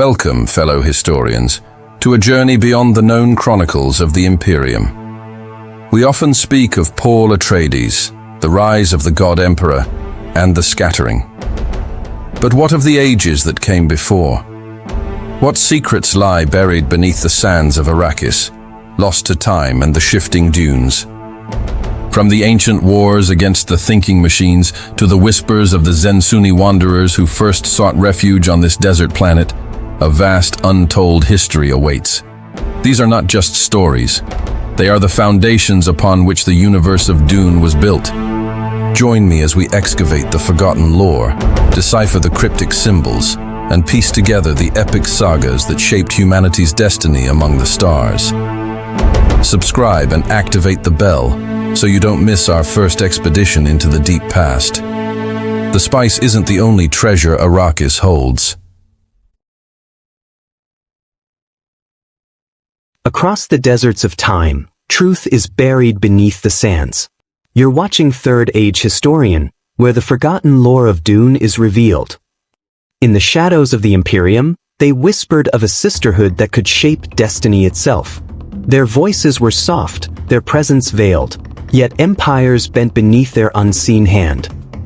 Welcome, fellow historians, to a journey beyond the known chronicles of the Imperium. We often speak of Paul Atreides, the rise of the God Emperor, and the scattering. But what of the ages that came before? What secrets lie buried beneath the sands of Arrakis, lost to time and the shifting dunes? From the ancient wars against the thinking machines to the whispers of the Zensuni wanderers who first sought refuge on this desert planet, a vast, untold history awaits. These are not just stories. They are the foundations upon which the universe of Dune was built. Join me as we excavate the forgotten lore, decipher the cryptic symbols, and piece together the epic sagas that shaped humanity's destiny among the stars. Subscribe and activate the bell so you don't miss our first expedition into the deep past. The spice isn't the only treasure Arrakis holds. Across the deserts of time, truth is buried beneath the sands. You're watching Third Age Historian, where the forgotten lore of Dune is revealed. In the shadows of the Imperium, they whispered of a sisterhood that could shape destiny itself. Their voices were soft, their presence veiled, yet empires bent beneath their unseen hand.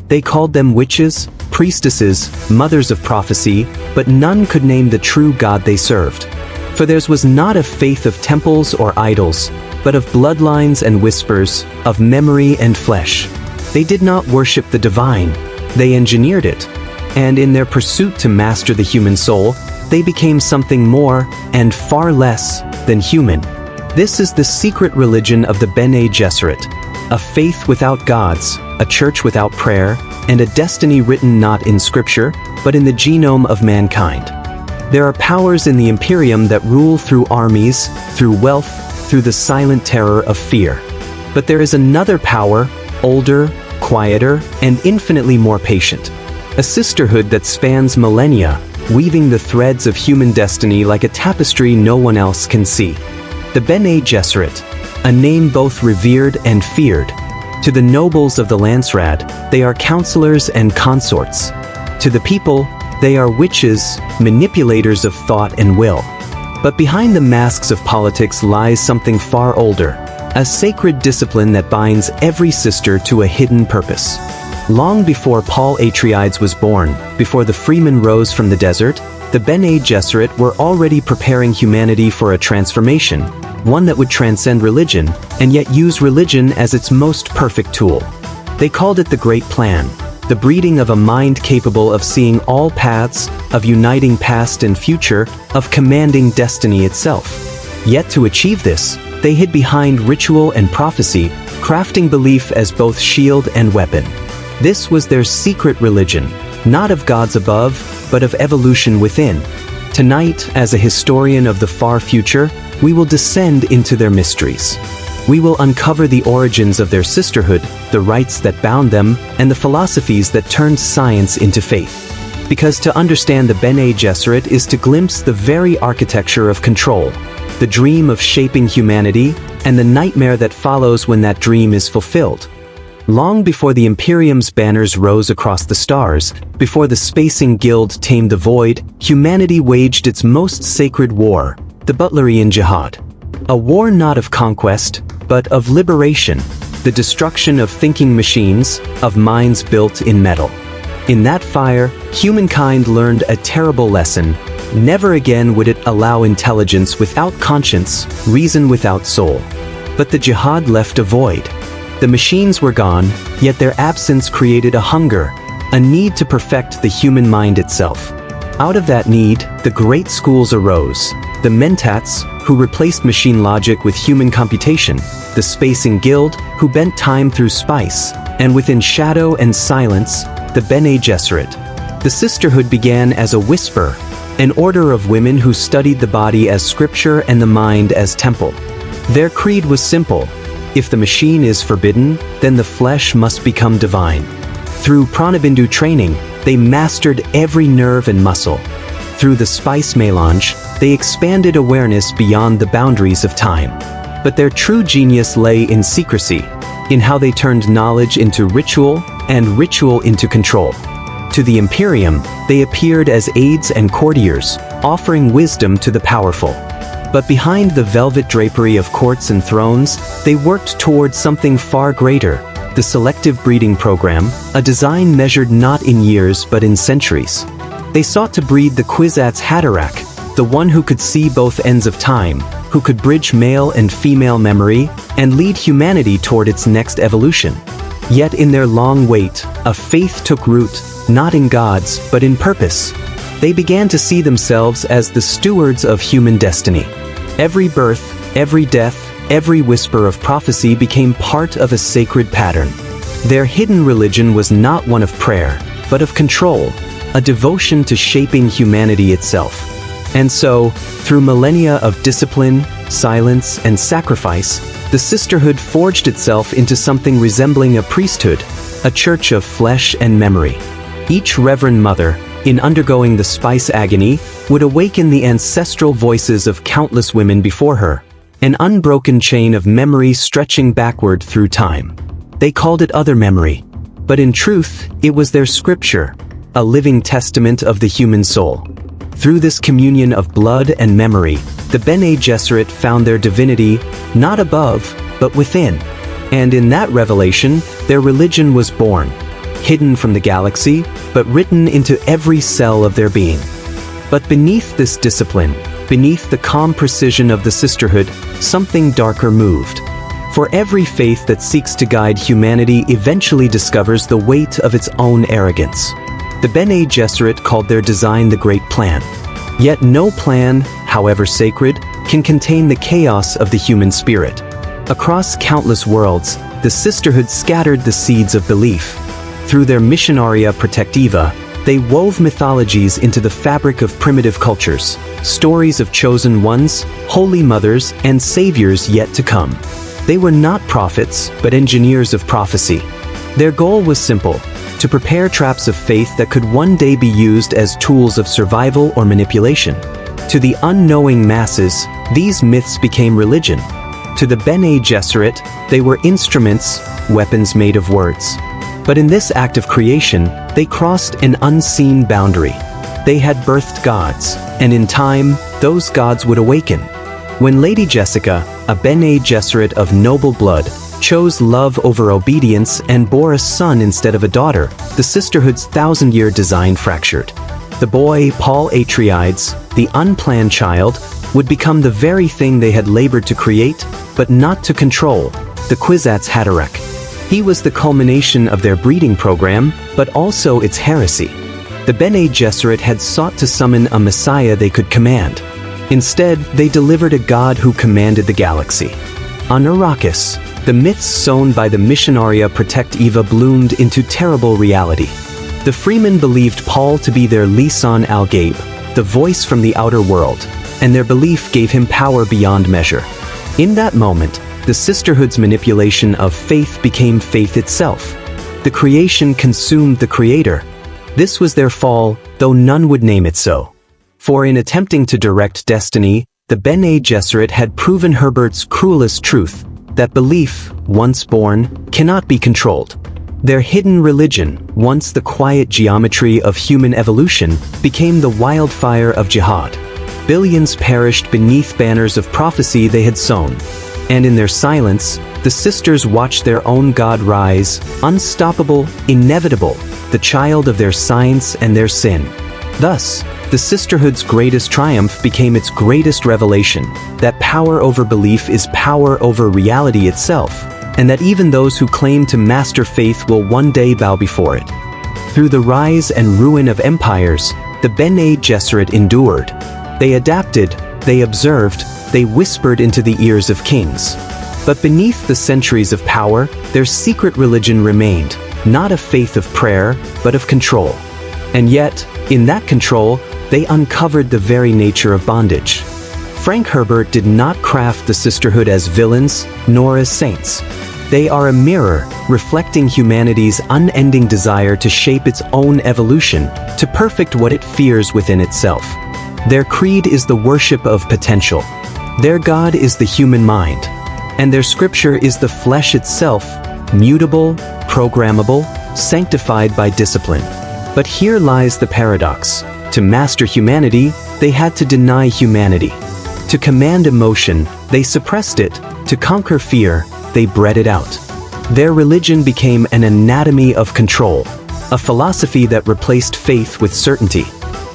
They called them witches, priestesses, mothers of prophecy, but none could name the true God they served. For theirs was not a faith of temples or idols, but of bloodlines and whispers, of memory and flesh. They did not worship the divine, they engineered it. And in their pursuit to master the human soul, they became something more and far less than human. This is the secret religion of the Bene Gesserit, a faith without gods, a church without prayer, and a destiny written not in scripture, but in the genome of mankind. There are powers in the Imperium that rule through armies, through wealth, through the silent terror of fear. But there is another power, older, quieter, and infinitely more patient. A sisterhood that spans millennia, weaving the threads of human destiny like a tapestry no one else can see. The Bene Gesserit, a name both revered and feared. To the nobles of the Landsraad, they are counselors and consorts. To the people, they are witches, manipulators of thought and will. But behind the masks of politics lies something far older, a sacred discipline that binds every sister to a hidden purpose. Long before Paul Atreides was born, before the freemen rose from the desert, the Bene Gesserit were already preparing humanity for a transformation, one that would transcend religion, and yet use religion as its most perfect tool. They called it the Great Plan, the breeding of a mind capable of seeing all paths, of uniting past and future, of commanding destiny itself. Yet to achieve this, they hid behind ritual and prophecy, crafting belief as both shield and weapon. This was their secret religion, not of gods above, but of evolution within. Tonight, as a historian of the far future, we will descend into their mysteries. We will uncover the origins of their sisterhood, the rites that bound them, and the philosophies that turned science into faith. Because to understand the Bene Gesserit is to glimpse the very architecture of control, the dream of shaping humanity, and the nightmare that follows when that dream is fulfilled. Long before the Imperium's banners rose across the stars, before the Spacing Guild tamed the void, humanity waged its most sacred war, the Butlerian Jihad. A war not of conquest, but of liberation, the destruction of thinking machines, of minds built in metal. In that fire, humankind learned a terrible lesson. Never again would it allow intelligence without conscience, reason without soul. But the Jihad left a void. The machines were gone, yet their absence created a hunger, a need to perfect the human mind itself. Out of that need, the great schools arose, the Mentats, who replaced machine logic with human computation, the Spacing Guild, who bent time through spice, and within shadow and silence, the Bene Gesserit. The sisterhood began as a whisper, an order of women who studied the body as scripture and the mind as temple. Their creed was simple: if the machine is forbidden, then the flesh must become divine. Through pranabindu training, they mastered every nerve and muscle. Through the spice melange, they expanded awareness beyond the boundaries of time. But their true genius lay in secrecy, in how they turned knowledge into ritual and ritual into control. To the Imperium, they appeared as aides and courtiers, offering wisdom to the powerful. But behind the velvet drapery of courts and thrones, they worked toward something far greater, the selective breeding program, a design measured not in years but in centuries. They sought to breed the Kwisatz Haderach, the one who could see both ends of time, who could bridge male and female memory, and lead humanity toward its next evolution. Yet in their long wait, a faith took root, not in gods, but in purpose. They began to see themselves as the stewards of human destiny. Every birth, every death, every whisper of prophecy became part of a sacred pattern. Their hidden religion was not one of prayer, but of control, a devotion to shaping humanity itself. And so, through millennia of discipline, silence, and sacrifice, the Sisterhood forged itself into something resembling a priesthood, a church of flesh and memory. Each Reverend Mother, in undergoing the spice agony, would awaken the ancestral voices of countless women before her, an unbroken chain of memory stretching backward through time. They called it other memory, but in truth, it was their scripture, a living testament of the human soul. Through this communion of blood and memory, the Bene Gesserit found their divinity not above, but within. And in that revelation, their religion was born, hidden from the galaxy, but written into every cell of their being. But beneath this discipline, beneath the calm precision of the Sisterhood, something darker moved. For every faith that seeks to guide humanity eventually discovers the weight of its own arrogance. The Bene Gesserit called their design the Great Plan. Yet no plan, however sacred, can contain the chaos of the human spirit. Across countless worlds, the Sisterhood scattered the seeds of belief. Through their Missionaria Protectiva, they wove mythologies into the fabric of primitive cultures, stories of chosen ones, holy mothers, and saviors yet to come. They were not prophets, but engineers of prophecy. Their goal was simple: to prepare traps of faith that could one day be used as tools of survival or manipulation. To the unknowing masses, these myths became religion. To the Bene Gesserit, they were instruments, weapons made of words. But in this act of creation, they crossed an unseen boundary. They had birthed gods, and in time, those gods would awaken. When Lady Jessica, a Bene Gesserit of noble blood, chose love over obedience and bore a son instead of a daughter, the Sisterhood's thousand-year design fractured. The boy, Paul Atreides, the unplanned child, would become the very thing they had labored to create, but not to control, the Kwisatz Haderach. He was the culmination of their breeding program, but also its heresy. The Bene Gesserit had sought to summon a messiah they could command. Instead, they delivered a god who commanded the galaxy. On Arrakis, the myths sown by the Missionaria Protectiva bloomed into terrible reality. The Freemen believed Paul to be their lisan al-Gaib, the voice from the outer world, and their belief gave him power beyond measure. In that moment, the Sisterhood's manipulation of faith became faith itself. The creation consumed the creator. This was their fall, though none would name it so. For in attempting to direct destiny, the Bene Gesserit had proven Herbert's cruelest truth, that belief, once born, cannot be controlled. Their hidden religion, once the quiet geometry of human evolution, became the wildfire of Jihad. Billions perished beneath banners of prophecy they had sown. And in their silence, the sisters watched their own god rise, unstoppable, inevitable, the child of their science and their sin. Thus, the Sisterhood's greatest triumph became its greatest revelation, that power over belief is power over reality itself, and that even those who claim to master faith will one day bow before it. Through the rise and ruin of empires, the Bene Gesserit endured. They adapted, they observed, they whispered into the ears of kings. But beneath the centuries of power, their secret religion remained, not a faith of prayer, but of control. And yet, in that control, they uncovered the very nature of bondage. Frank Herbert did not craft the Sisterhood as villains, nor as saints. They are a mirror, reflecting humanity's unending desire to shape its own evolution, to perfect what it fears within itself. Their creed is the worship of potential. Their God is the human mind. And their scripture is the flesh itself, mutable, programmable, sanctified by discipline. But here lies the paradox. To master humanity, they had to deny humanity. To command emotion, they suppressed it. To conquer fear, they bred it out. Their religion became an anatomy of control, a philosophy that replaced faith with certainty.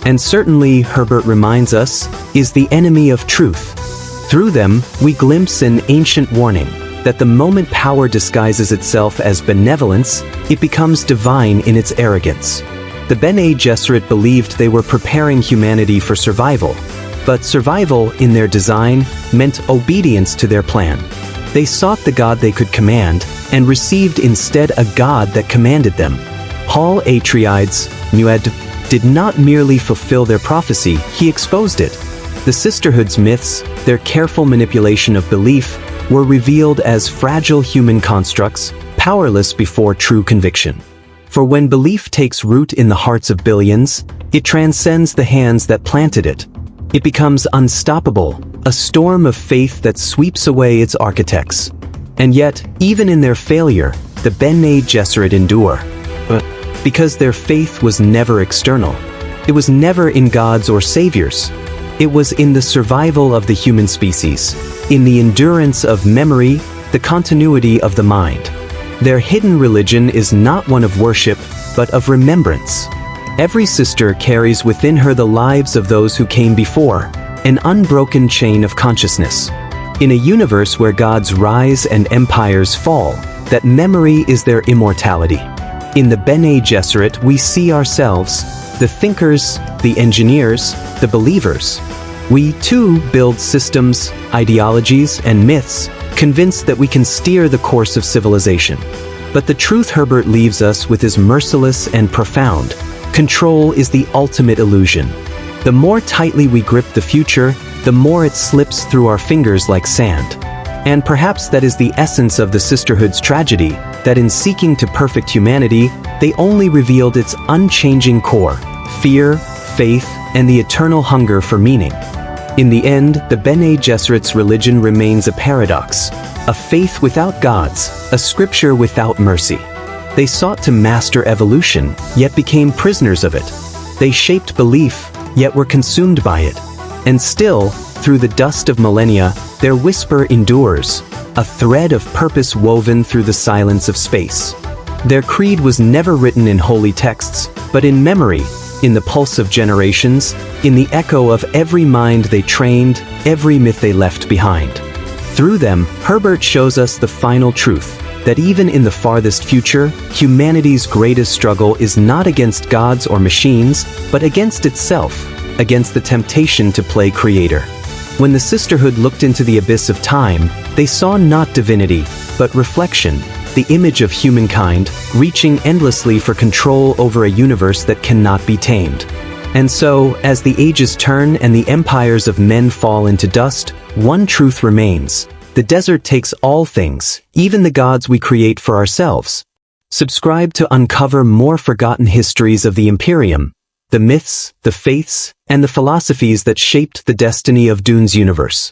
And certainly, Herbert reminds us, is the enemy of truth. Through them, we glimpse an ancient warning that the moment power disguises itself as benevolence, it becomes divine in its arrogance. The Bene Gesserit believed they were preparing humanity for survival, but survival, in their design, meant obedience to their plan. They sought the God they could command, and received instead a God that commanded them. Paul Atreides, Muad'Dib, did not merely fulfill their prophecy, he exposed it. The Sisterhood's myths, their careful manipulation of belief, were revealed as fragile human constructs, powerless before true conviction. For when belief takes root in the hearts of billions, it transcends the hands that planted it. It becomes unstoppable, a storm of faith that sweeps away its architects. And yet, even in their failure, the Bene Gesserit endure. Because their faith was never external. It was never in gods or saviors. It was in the survival of the human species, in the endurance of memory, the continuity of the mind. Their hidden religion is not one of worship, but of remembrance. Every sister carries within her the lives of those who came before, an unbroken chain of consciousness. In a universe where gods rise and empires fall, that memory is their immortality. In the Bene Gesserit, we see ourselves, the thinkers, the engineers, the believers. We too build systems, ideologies, and myths, convinced that we can steer the course of civilization. But the truth Herbert leaves us with is merciless and profound. Control is the ultimate illusion. The more tightly we grip the future, the more it slips through our fingers like sand. And perhaps that is the essence of the Sisterhood's tragedy, that in seeking to perfect humanity, they only revealed its unchanging core, fear, faith, and the eternal hunger for meaning. In the end, the Bene Gesserit's religion remains a paradox, a faith without gods, a scripture without mercy. They sought to master evolution, yet became prisoners of it. They shaped belief, yet were consumed by it. And still, through the dust of millennia, their whisper endures, a thread of purpose woven through the silence of space. Their creed was never written in holy texts, but in memory, in the pulse of generations, in the echo of every mind they trained, every myth they left behind. Through them, Herbert shows us the final truth, that even in the farthest future, humanity's greatest struggle is not against gods or machines, but against itself, against the temptation to play creator. When the Sisterhood looked into the abyss of time, they saw not divinity, but reflection, the image of humankind, reaching endlessly for control over a universe that cannot be tamed. And so, as the ages turn and the empires of men fall into dust, one truth remains. The desert takes all things, even the gods we create for ourselves. Subscribe to uncover more forgotten histories of the Imperium, the myths, the faiths, and the philosophies that shaped the destiny of Dune's universe.